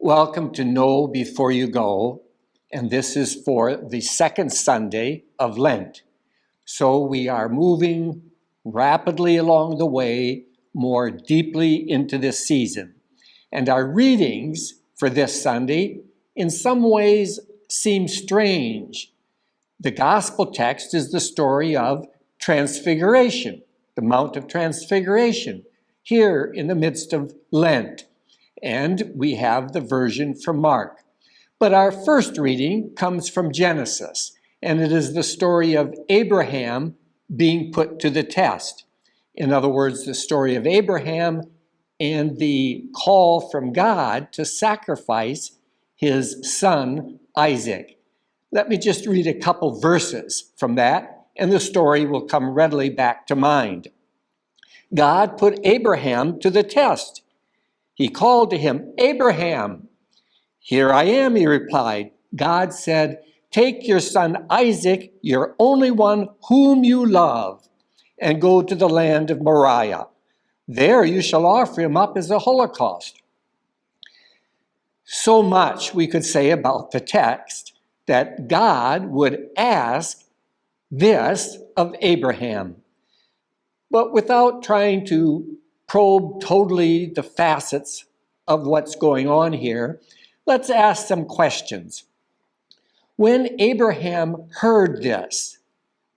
Welcome to Know Before You Go, and this is for the second Sunday of Lent. So we are moving rapidly along the way, more deeply into this season. And our readings for this Sunday, in some ways, seem strange. The gospel text is the story of Transfiguration, the Mount of Transfiguration, here in the midst of Lent. And we have the version from Mark. But our first reading comes from Genesis, and it is the story of Abraham being put to the test. In other words, the story of Abraham and the call from God to sacrifice his son, Isaac. Let me just read a couple verses from that, and the story will come readily back to mind. God put Abraham to the test. He called to him, "Abraham." "Here I am," he replied. God said, "Take your son Isaac, your only one whom you love, and go to the land of Moriah. There you shall offer him up as a holocaust." So much we could say about the text that God would ask this of Abraham. But without trying to probe totally the facets of what's going on here, let's ask some questions. When Abraham heard this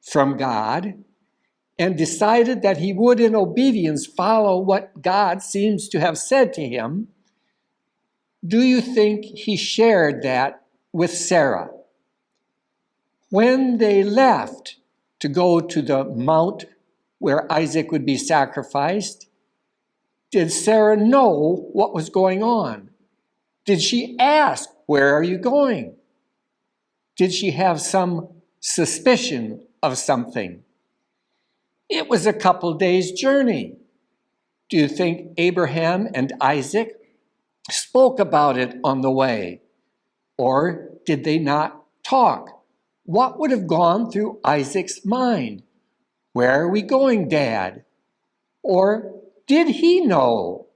from God and decided that he would in obedience follow what God seems to have said to him, do you think he shared that with Sarah? When they left to go to the mount where Isaac would be sacrificed, did Sarah know what was going on? Did she ask, "Where are you going?" Did she have some suspicion of something? It was a couple days' journey. Do you think Abraham and Isaac spoke about it on the way? Or did they not talk? What would have gone through Isaac's mind? "Where are we going, Dad?" Or did he know?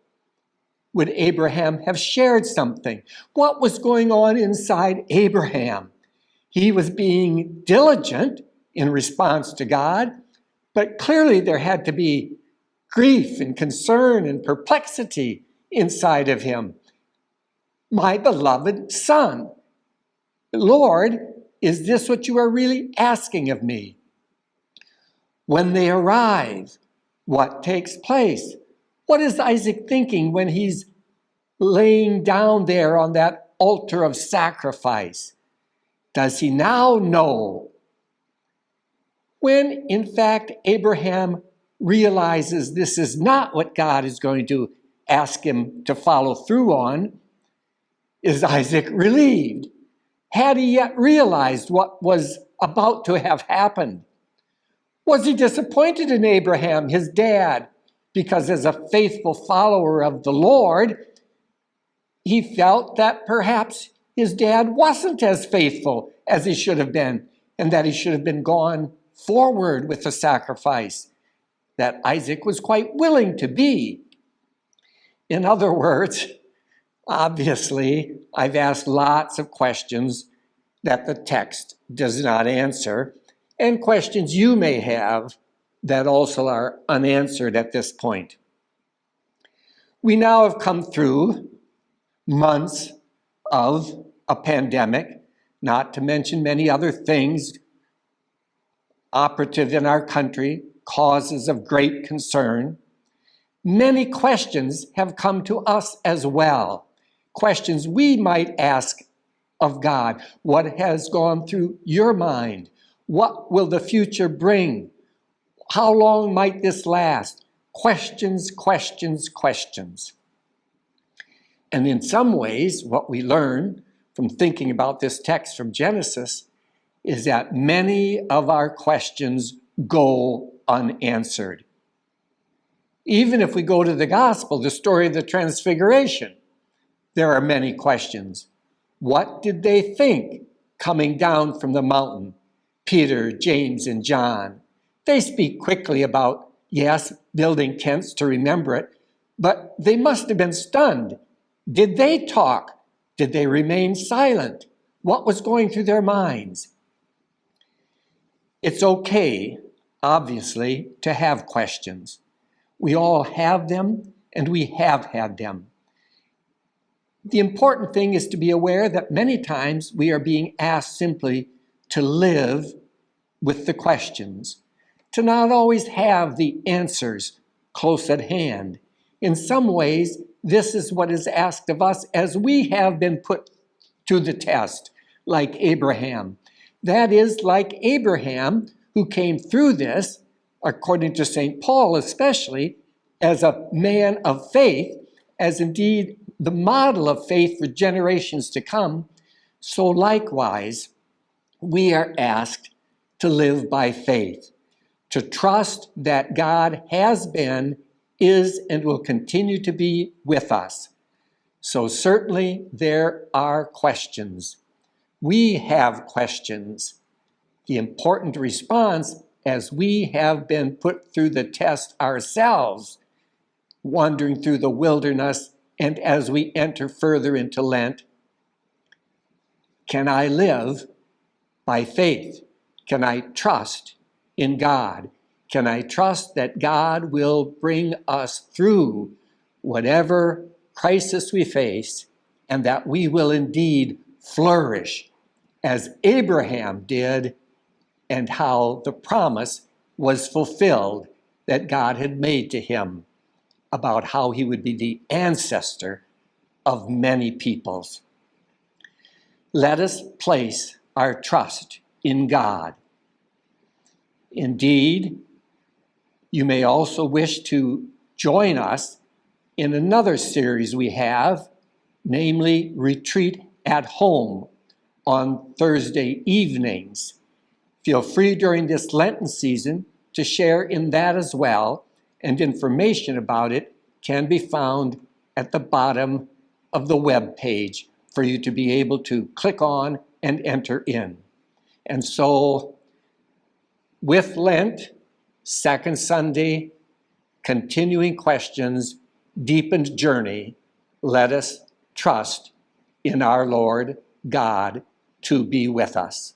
Would Abraham have shared something? What was going on inside Abraham? He was being diligent in response to God, but clearly there had to be grief and concern and perplexity inside of him. "My beloved son, Lord, is this what you are really asking of me?" When they arrive, what takes place? What is Isaac thinking when he's laying down there on that altar of sacrifice? Does he now know? When, in fact, Abraham realizes this is not what God is going to ask him to follow through on, is Isaac relieved? Had he yet realized what was about to have happened? Was he disappointed in Abraham, his dad, because as a faithful follower of the Lord, he felt that perhaps his dad wasn't as faithful as he should have been, and that he should have been gone forward with the sacrifice that Isaac was quite willing to be? In other words, obviously, I've asked lots of questions that the text does not answer, and questions you may have that also are unanswered at this point. We now have come through months of a pandemic, not to mention many other things operative in our country, causes of great concern. Many questions have come to us as well, questions we might ask of God. What has gone through your mind? What will the future bring? How long might this last? Questions, questions, questions. And in some ways, what we learn from thinking about this text from Genesis is that many of our questions go unanswered. Even if we go to the gospel, the story of the Transfiguration, there are many questions. What did they think coming down from the mountain? Peter, James, and John. They speak quickly about, yes, building tents to remember it, but they must have been stunned. Did they talk? Did they remain silent? What was going through their minds? It's okay, obviously, to have questions. We all have them, and we have had them. The important thing is to be aware that many times we are being asked simply to live with the questions, to not always have the answers close at hand. In some ways, this is what is asked of us as we have been put to the test, like Abraham. That is, like Abraham, who came through this, according to St. Paul especially, as a man of faith, as indeed the model of faith for generations to come, so likewise, we are asked to live by faith, to trust that God has been, is, and will continue to be with us. So certainly there are questions. We have questions. The important response, as we have been put through the test ourselves, wandering through the wilderness, and as we enter further into Lent, can I live by faith? Can I trust in God? Can I trust that God will bring us through whatever crisis we face, and that we will indeed flourish as Abraham did, and how the promise was fulfilled that God had made to him about how he would be the ancestor of many peoples. Let us place our trust in God. Indeed, you may also wish to join us in another series we have, namely Retreat at Home on Thursday evenings. Feel free during this Lenten season to share in that as well, and information about it can be found at the bottom of the web page for you to be able to click on and enter in. And so, with Lent, Second Sunday, continuing questions, deepened journey, let us trust in our Lord God to be with us.